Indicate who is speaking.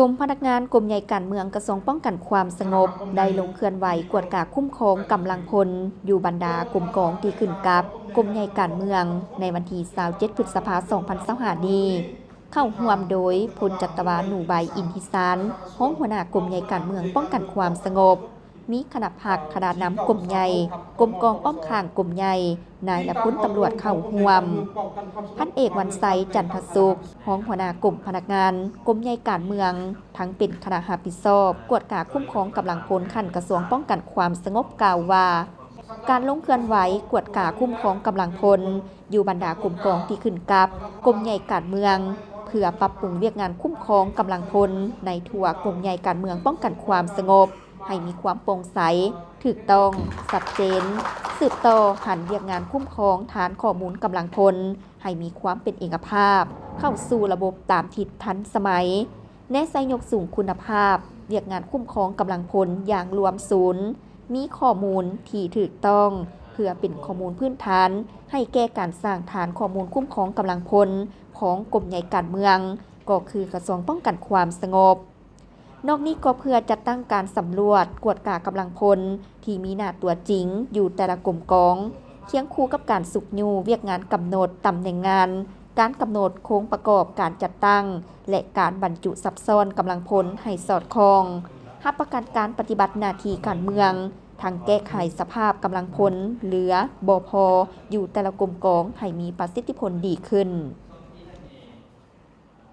Speaker 1: กรมพนักงานกรมใหญ่การเมืองกระทรวงป้องกันความสงบได้ลงเคลื่อนไหวกวดกาคุ้มครองกำลังพลอยู่บรรดากลุ่มกองที่ขึ้นกับกรมใหญ่การเมืองในวันที่27 พฤษภาคม 2025 นี้เข้าร่วมโดยพลจัตวาหนูใบอินทิสารห้องหัวหน้ากรมใหญ่การเมืองป้องกันความสงบมีคณะผักคณะน้ำกรมใหญ่กรมกองอ้อมข้างกรมใหญ่นายและพลตำรวจเข้าร่วมพันเอกวันไซจันทสุขห้องหัวหน้ากรมพนักงานกรมใหญ่การเมืองทั้งเป็นคณะรับผิดชอบกวดกาคุ้มครองกำลังพลขั้นกระทรวงป้องกันความสงบกล่าวว่าการลงเคลื่อนไหวกวดกาคุ้มครองกำลังพลอยู่บรรดากลุ่มกองที่ขึ้นกับกรมใหญ่การเมืองเพื่อปรับปรุงเรียกงานคุ้มครองกำลังพลในทั่วกรมใหญ่การเมืองป้องกันความสงบให้มีความโปร่งใสถูกต้องชัดเจนสืบต่อหันเรียกงานคุ้มครองฐานข้อมูลกำลังพลให้มีความเป็นเอกภาพเข้าสู่ระบบตามทิศทันสมัยแนะใส่ยกสูงคุณภาพเรียกงานคุ้มครองกำลังพลอย่างรวมศูนย์มีข้อมูลที่ถูกต้องเพื่อเป็นข้อมูลพื้นฐานให้แก้การสร้างฐานข้อมูลคุ้มครองกำลังพลของกรมใหญ่การเมืองก็คือกระทรวงป้องกันความสงบนอกนี้ก็เพื่อจัดตั้งการสำรวจกวดกากำลังพลที่มีหน้าตัวจริงอยู่แต่ละกลุ่มกองเคียงคู่กับการสุกยูเวียกงานกำหนดตำแหน่งงานการกำหนดโครงประกอบการจัดตั้งและการบรรจุซับซ้อนกำลังพลให้สอดคล้องรับประกันการปฏิบัติหน้าที่การเมืองทางแก้ไขสภาพกำลังพลเหลือบพอยู่แต่ละกลุ่มกองให้มีประสิทธิผลดีขึ้น